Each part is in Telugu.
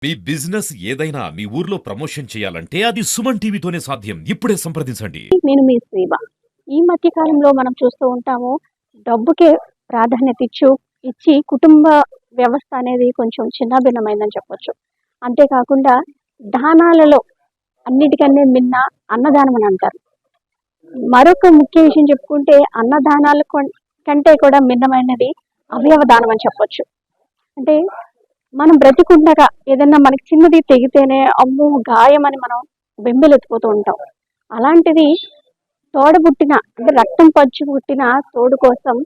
మీ బిజినెస్ ఏదైనా మీ ఊర్లో ప్రమోషన్ చేయాలంటే అది సుమన్ టీవీతోనే సాధ్యం. ఇప్పుడే సంప్రదించండి. నేను మీ శ్రీబ. ఈ మధ్య కాలంలో మనం చూస్తూ ఉంటాము. డబ్బుకే ప్రాధాన్యత ఇచ్చి కుటుంబ వ్యవస్థ అనేది కొంచెం చిన్నాభిన్నమైందని చెప్పొచ్చు. అంతేకాకుండా దానాలలో అన్నిటికన్నా మిన్న అన్నదానం అని అంటారు. మరొక ముఖ్య విషయం చెప్పుకుంటే అన్నదానాల కంటే కూడా భిన్నమైనది అవయవ దానం అని చెప్పొచ్చు. అంటే మనం బ్రతికుండగా ఏదన్నా మనకి చిన్నది తెగితేనే అమ్మో గాయం అని మనం బెంబెలెత్తిపోతూ ఉంటాం. అలాంటిది తోడబుట్టిన అంటే రక్తం పంచి పుట్టిన తోడు కోసం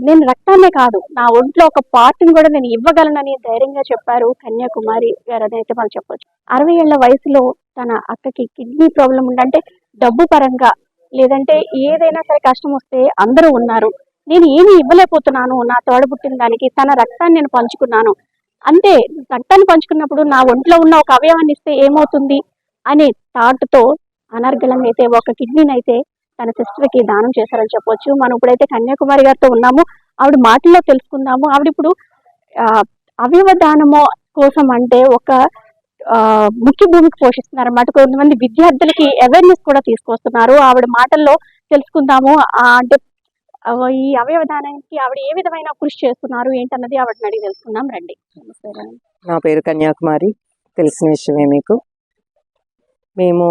నేను రక్తాన్నే కాదు నా ఒంట్లో ఒక పార్ట్ని కూడా నేను ఇవ్వగలనని ధైర్యంగా చెప్పారు కన్యాకుమారి గారు అని అయితే మనం చెప్పొచ్చు. 60 ఏళ్ల వయసులో తన అక్కకి కిడ్నీ ప్రాబ్లం ఉందంటే డబ్బు పరంగా లేదంటే ఏదైనా సరే కష్టం వస్తే అందరూ ఉన్నారు, నేను ఏమి ఇవ్వలేకపోతున్నాను నా తోడబుట్టిన దానికి, తన రక్తాన్ని నేను పంచుకున్నాను అంటే రక్తాన్ని పంచుకున్నప్పుడు నా ఒంట్లో ఉన్న ఒక అవయవాన్ని ఇస్తే ఏమవుతుంది అనే థాట్తో అనర్గళంగా అయితే ఒక కిడ్నీని అయితే తన సిస్టర్కి దానం చేశారని చెప్పొచ్చు. మనం ఇప్పుడైతే కన్యాకుమారి గారితో ఉన్నాము, ఆవిడ మాటల్లో తెలుసుకుందాము. ఆవిడ ఇప్పుడు అవయవ దానము కోసం అంటే ఒక ముఖ్య భూమికి పోషిస్తున్నారు అన్నమాట. కొంతమంది విద్యార్థులకి అవేర్నెస్ కూడా తీసుకొస్తున్నారు. ఆవిడ మాటల్లో తెలుసుకుందాము. అంటే ఈ అవయవ దానానికి ఆవిడ ఏ విధమైన కృషి చేస్తున్నారు ఏంటన్నది ఆవిడని అడిగి తెలుసుకుందాం రండి. నా పేరు కన్యాకుమారి, తెలిసిన విషయమే మీకు. మేము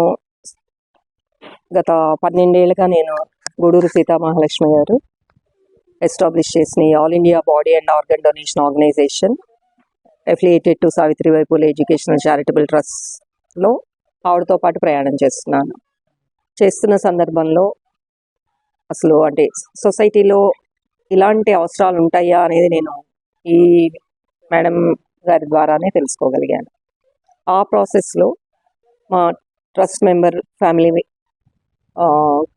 గత 12 ఏళ్ళుగా నేను గూడూరు సీతామహాలక్ష్మి గారు ఎస్టాబ్లిష్ చేసిన all India body and organ donation organisation affiliated to Savitribai Phule educational charitable ట్రస్ట్లో ఆవిడతో పాటు ప్రయాణం చేస్తున్న సందర్భంలో అసలు అంటే సొసైటీలో ఇలాంటి అవసరాలు ఉంటాయా అనేది నేను ఈ మేడం గారి ద్వారానే తెలుసుకోగలిగాను. ఆ ప్రాసెస్లో మా ట్రస్ట్ మెంబర్ ఫ్యామిలీ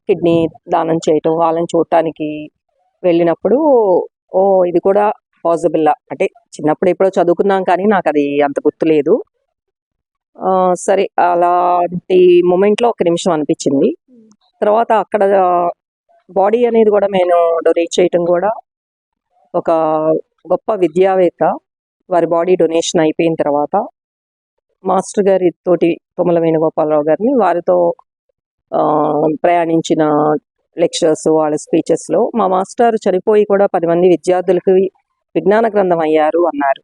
కిడ్నీ దానం చేయటం, వాళ్ళని చూడటానికి వెళ్ళినప్పుడు ఇది కూడా పాసిబుల్లా అంటే చిన్నప్పుడు ఎప్పుడో చదువుకున్నాం కానీ నాకు అది అంత గుర్తులేదు. సరే అలాంటి మూమెంట్లో ఒక నిమిషం అనిపించింది. తర్వాత అక్కడ బాడీ అనేది కూడా నేను డొనేట్ చేయటం కూడా ఒక గొప్ప విద్యావేత్త వారి బాడీ డొనేషన్ అయిపోయిన తర్వాత మాస్టర్ గారి తోటి తుమ్మల వేణుగోపాలరావు గారిని వారితో ప్రయాణించిన లెక్చర్స్ వాళ్ళ స్పీచెస్లో మా మాస్టర్ చనిపోయి కూడా 10 మంది విద్యార్థులకు విజ్ఞాన గ్రంథం అయ్యారు అన్నారు.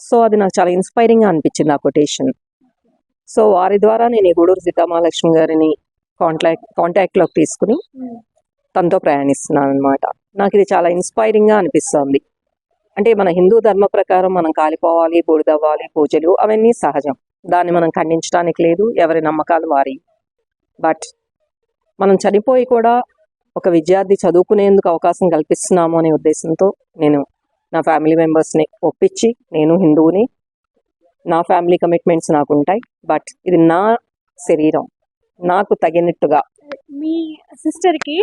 సో అది నాకు చాలా ఇన్స్పైరింగ్గా అనిపించింది ఆ కొటేషన్. సో వారి ద్వారా నేను ఈ గూడూరు సీతామహాలక్ష్మి గారిని కాంటాక్ట్లోకి తీసుకుని తనతో ప్రయాణిస్తున్నాను అనమాట. నాకు ఇది చాలా ఇన్స్పైరింగ్గా అనిపిస్తుంది. అంటే మన హిందూ ధర్మ ప్రకారం మనం కాలిపోవాలి, బూడిదవ్వాలి, పూజలు అవన్నీ సహజం, దాన్ని మనం ఖండించడానికి లేదు, ఎవరి నమ్మకాలు వారి. బట్ మనం చనిపోయి కూడా ఒక విద్యార్థి చదువుకునేందుకు అవకాశం కల్పిస్తున్నాము అనే ఉద్దేశంతో నేను నా ఫ్యామిలీ మెంబర్స్ని ఒప్పించి, నేను హిందువుని, నా ఫ్యామిలీ కమిట్మెంట్స్ నాకు ఉంటాయి, బట్ ఇది నా శరీరం నాకు తగినట్టుగా. మీ సిస్టర్కి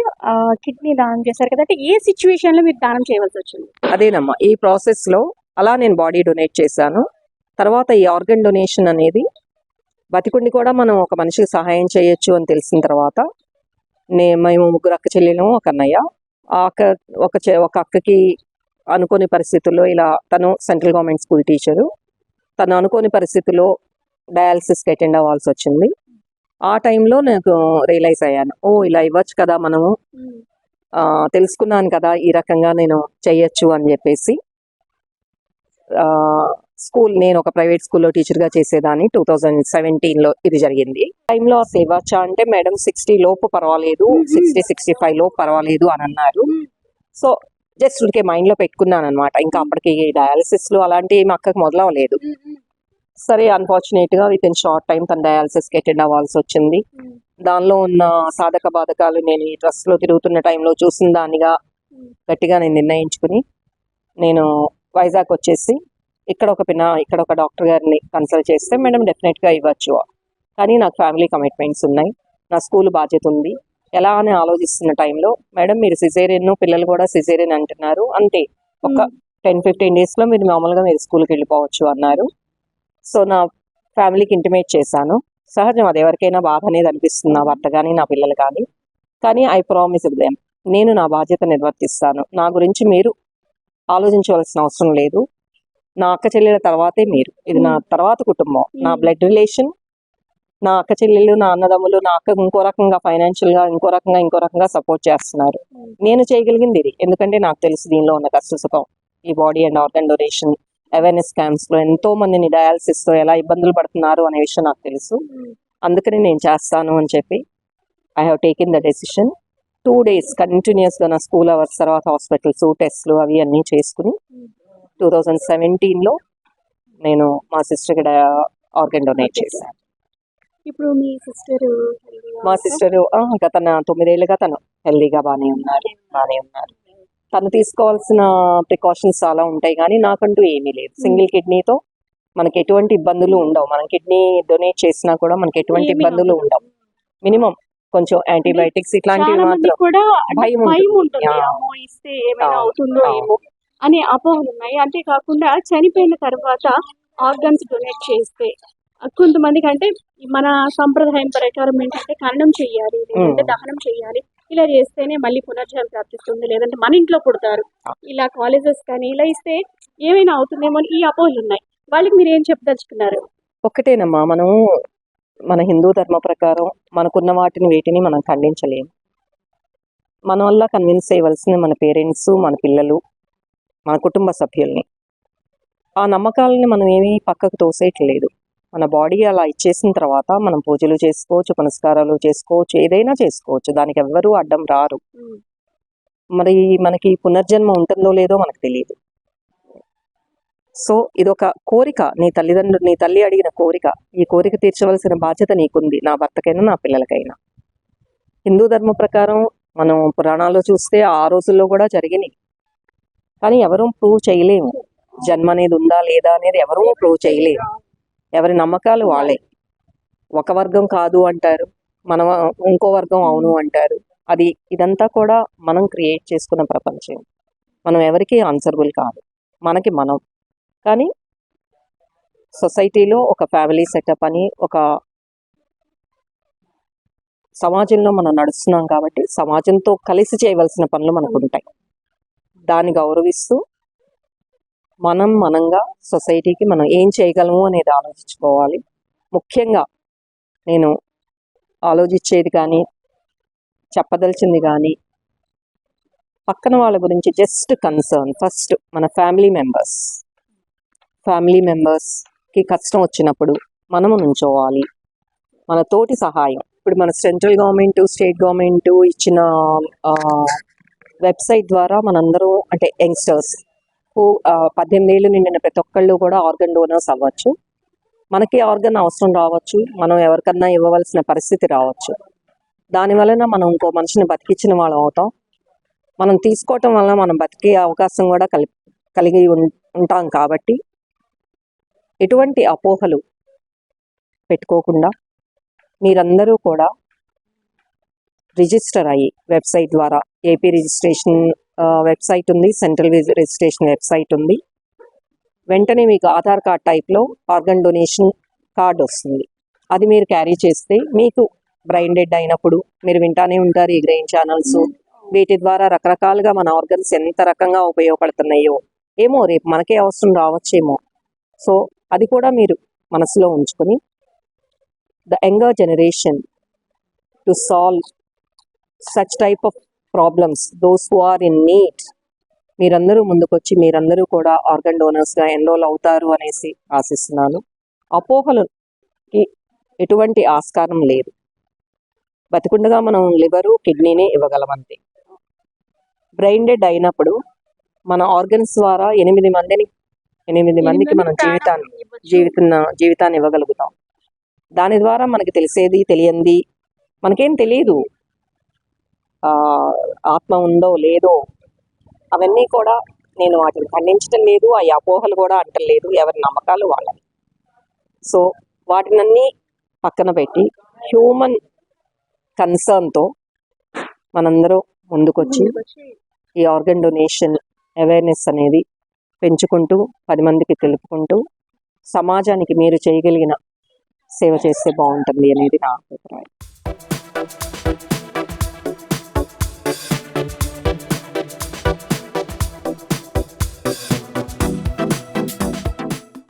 కిడ్నీ దానం చేశారు కదా, అంటే ఏ సిచ్యువేషన్లో మీరు దానం చేయవలసి వచ్చింది? అదేనమ్మా, ఈ ప్రాసెస్లో అలా నేను బాడీ డొనేట్ చేశాను. తర్వాత ఈ ఆర్గన్ డొనేషన్ అనేది బతికుండి కూడా మనం ఒక మనిషికి సహాయం చేయొచ్చు అని తెలిసిన తర్వాత మేము 3 అక్క చెల్లెలు, ఒక అన్నయ్య. ఆ అక్క ఒక అక్కకి అనుకోని పరిస్థితుల్లో ఇలా తను సెంట్రల్ గవర్నమెంట్ స్కూల్ టీచరు, తను అనుకోని పరిస్థితుల్లో డయాలసిస్కి అటెండ్ అవ్వాల్సి వచ్చింది. ఆ టైంలో నాకు రియలైజ్ అయ్యాను, ఇలా ఇవ్వచ్చు కదా మనము, తెలుసుకున్నాను కదా ఈ రకంగా నేను చెయ్యొచ్చు అని చెప్పేసి. నేను ఒక ప్రైవేట్ స్కూల్లో టీచర్గా చేసేదాన్ని. 2017లో ఇది జరిగింది. టైంలో ఆ సేవాచ అంటే మేడం 60 లోపు పర్వాలేదు, 60-65 లోపు పర్వాలేదు అని అన్నారు. సో జస్ట్ ఉడికే మైండ్లో పెట్టుకున్నాను అనమాట. ఇంకా అప్పటికి డయాలసిస్లు అలాంటివి మా అక్కకి మొదలవలేదు. సరే, అన్ఫార్చునేట్గా విత్ ఇన్ షార్ట్ టైం తన డయాలసిస్కి అటెండ్ అవ్వాల్సి వచ్చింది. దానిలో ఉన్న సాధక బాధకాలు నేను ఈ ట్రస్ట్లో తిరుగుతున్న టైంలో చూసిన దానిగా గట్టిగా నేను నిర్ణయించుకుని నేను వైజాగ్ వచ్చేసి ఇక్కడ ఒక డాక్టర్ గారిని కన్సల్ట్ చేస్తే మేడం డెఫినెట్గా ఇవ్వచ్చు, కానీ నాకు ఫ్యామిలీ కమిట్మెంట్స్ ఉన్నాయి, నా స్కూల్ బాధ్యత ఉంది, ఎలా అని ఆలోచిస్తున్న టైంలో మేడం మీరు సిజేరియన్, పిల్లలు కూడా సిజేరియన్ అంటున్నారు, అంతే ఒక 10-15 డేస్లో మీరు మామూలుగా మీరు స్కూల్కి వెళ్ళిపోవచ్చు అన్నారు. సో నా ఫ్యామిలీకి ఇంటిమేట్ చేశాను. సహజం, అది ఎవరికైనా బాధ అనేది అనిపిస్తుంది, నా భర్త కానీ నా పిల్లలు కానీ ఐ ప్రామిస్ దెమ్, నేను నా బాధ్యత నిర్వర్తిస్తాను, నా గురించి మీరు ఆలోచించవలసిన అవసరం లేదు, నా అక్క చెల్లెల తర్వాతే మీరు. ఇది నా తర్వాత కుటుంబం, నా బ్లడ్ రిలేషన్. నా అక్క చెల్లెలు, నా అన్నదమ్ములు, నా అక్క ఇంకో రకంగా ఫైనాన్షియల్ గా ఇంకో రకంగా సపోర్ట్ చేస్తున్నారు. నేను చేయగలిగింది ఇది, ఎందుకంటే నాకు తెలుసు దీనిలో ఉన్న కష్ట సుఖం. ఈ body and organ donation awareness camps లో ఎంతో మందిని డయాలసిస్ తో ఎలా ఇబ్బందులు పడుతున్నారు అనే విషయం నాకు తెలుసు. అందుకని నేను చేస్తాను అని చెప్పి I have taken the decision. 2 days continuous గా నా స్కూల్ అవర్స్ తర్వాత హాస్పిటల్స్ టెస్ట్లు అవి అన్నీ చేసుకుని 2017లో నేను మా సిస్టర్కి ఆర్గన్ డొనేట్ చేశాను. ఇప్పుడు మీ సిస్టర్ మా సిస్టర్ గత 9 ఏళ్ళుగా తను హెల్దీగా బాగానే ఉన్నారు. తను తీసుకోవాల్సిన ప్రికాషన్స్ చాలా ఉంటాయి, కానీ నాకంటూ ఏమీ లేదు. సింగిల్ కిడ్నీతో మనకి ఎటువంటి ఇబ్బందులు ఉండవు. మనం కిడ్నీ డొనేట్ చేసినా కూడా మనకి ఎటువంటి ఇబ్బందులు ఉండవు. మినిమం కొంచెం యాంటీబయాటిక్స్ ఇట్లాంటివి మాత్రం కూడా భయం భయం ఉంటుంది. ఉంటుంది, Yeah. అమ్మో ఇస్తే ఏమైనా అవును, అవుతుందో అవును. ఏమో అనే అపోహలు ఉన్నాయి. అంతేకాకుండా చనిపోయిన తర్వాత ఆర్గన్స్ డొనేట్ చేస్తే కొంతమందికి అంటే మన సంప్రదాయం ప్రకారం ఏంటంటే ఖననం చెయ్యాలి, లేదంటే దహనం చెయ్యాలి. ఇలా చేస్తేనే మళ్ళీ పునర్జన్మ ప్రాప్తిస్తుంది, లేదంటే మన ఇంట్లో పుడతారు. ఇలా కాలేజెస్ కానీ ఇలా ఇస్తే ఏమైనా అవుతుందేమో అని ఈ అపోహలు ఉన్నాయి. వాళ్ళకి మీరు ఏం చెప్పదలుచుకున్నారు? ఒక్కటేనమ్మా, మనం మన హిందూ ధర్మ ప్రకారం మనకున్న వేటిని మనం ఖండించలేము. మన వల్ల కన్విన్స్ చేయవలసిన మన పేరెంట్స్, మన పిల్లలు, మన కుటుంబ సభ్యుల్ని. ఆ నమ్మకాలని మనం ఏమీ పక్కకు తోసేయట్లేదు. మన బాడీ అలా ఇచ్చేసిన తర్వాత మనం పూజలు చేసుకోవచ్చు, పునస్కారాలు చేసుకోవచ్చు, ఏదైనా చేసుకోవచ్చు. దానికి ఎవ్వరూ అడ్డం రారు. మరి మనకి పునర్జన్మ ఉంటుందో లేదో మనకు తెలియదు. సో ఇదొక కోరిక, నీ తల్లి అడిగిన కోరిక. ఈ కోరిక తీర్చవలసిన బాధ్యత నీకుంది, నా భర్తకైనా నా పిల్లలకైనా. హిందూ ధర్మ ప్రకారం మనం పురాణాల్లో చూస్తే ఆ రోజుల్లో కూడా జరిగినాయి, కానీ ఎవరూ ప్రూవ్ చేయలేము. జన్మ అనేది ఉందా లేదా అనేది ఎవరూ ప్రూవ్ చేయలేము. ఎవరి నమ్మకాలు వాళ్ళే. ఒక వర్గం కాదు అంటారు, ఇంకో వర్గం అవును అంటారు. ఇదంతా కూడా మనం క్రియేట్ చేసుకున్న ప్రపంచం. మనం ఎవరికి ఆన్సరబుల్ కాదు, మనకి మనం. కానీ సొసైటీలో ఒక ఫ్యామిలీ సెటప్ అని ఒక సమాజంలో మనం నడుస్తున్నాం కాబట్టి సమాజంతో కలిసి చేయవలసిన పనులు మనకు ఉంటాయి. దాన్ని గౌరవిస్తూ మనంగా సొసైటీకి మనం ఏం చేయగలము అనేది ఆలోచించుకోవాలి. ముఖ్యంగా నేను ఆలోచించేది కానీ చెప్పదలిచింది కానీ పక్కన వాళ్ళ గురించి జస్ట్ కన్సర్న్. ఫస్ట్ మన ఫ్యామిలీ మెంబర్స్కి కష్టం వచ్చినప్పుడు మనము నుంచోవాలి. మన తోటి సహాయం. ఇప్పుడు మన సెంట్రల్ గవర్నమెంట్, స్టేట్ గవర్నమెంట్ ఇచ్చిన వెబ్సైట్ ద్వారా మనందరూ అంటే యంగ్స్టర్స్ 18 ఏళ్ళు నిండిన ప్రతి ఒక్కళ్ళు కూడా ఆర్గన్ డోనర్స్ అవ్వచ్చు. మనకి ఆర్గన్ అవసరం రావచ్చు, మనం ఎవరికన్నా ఇవ్వవలసిన పరిస్థితి రావచ్చు. దాని వలన మనం ఇంకో మనిషిని బతికించిన వాళ్ళం అవుతాం. మనం తీసుకోవటం వల్ల మనం బతికే అవకాశం కూడా కలిగి ఉంటాం. కాబట్టి ఎటువంటి అపోహలు పెట్టుకోకుండా మీరందరూ కూడా రిజిస్టర్ అయ్యి వెబ్సైట్ ద్వారా, ఏపీ రిజిస్ట్రేషన్ వెబ్సైట్ ఉంది, సెంట్రల్ రిజిస్ట్రేషన్ వెబ్సైట్ ఉంది. వెంటనే మీకు ఆధార్ కార్డ్ టైప్లో ఆర్గన్ డొనేషన్ కార్డ్ వస్తుంది. అది మీరు క్యారీ చేస్తే మీకు బ్రెయిన్ డెడ్ అయినప్పుడు మీరు వింటానే ఉంటారు ఈ గ్రెయిన్ ఛానల్స్. వీటి ద్వారా రకరకాలుగా మన ఆర్గన్స్ ఎంత రకంగా ఉపయోగపడుతున్నాయో ఏమో, రేపు మనకే అవసరం రావచ్చేమో. సో అది కూడా మీరు మనసులో ఉంచుకొని the younger generation to solve such type of problems, those who are in need, మీరందరూ ముందుకొచ్చి మీరందరూ కూడా ఆర్గన్ డోనర్స్గా ఎన్రోల్ అవుతారు అనేసి ఆశిస్తున్నాను. అపోహలకి ఎటువంటి ఆస్కారం లేదు. బతికుండగా మనం లివరు, కిడ్నీనే ఇవ్వగలమంతే. బ్రెయిన్ డెడ్ అయినప్పుడు మన ఆర్గన్స్ ద్వారా 8 మందికి మనం జీవితాన్ని ఇవ్వగలుగుతాం. దాని ద్వారా మనకి తెలిసేది తెలియంది మనకేం తెలియదు. ఆత్మ ఉందో లేదో అవన్నీ కూడా నేను వాటిని ఖండించడం లేదు, ఆ అపోహలు కూడా అంటలేదు. ఎవరి నమ్మకాలు వాళ్ళవి. సో వాటినన్నీ పక్కన పెట్టి హ్యూమన్ కన్సర్న్తో మనందరూ ముందుకొచ్చి ఈ ఆర్గన్ డొనేషన్ అవేర్నెస్ అనేది పెంచుకుంటూ 10 మందికి తెలుపుకుంటూ సమాజానికి మీరు చేయగలిగిన సేవ చేస్తే బాగుంటుంది అనేది నా అభిప్రాయం.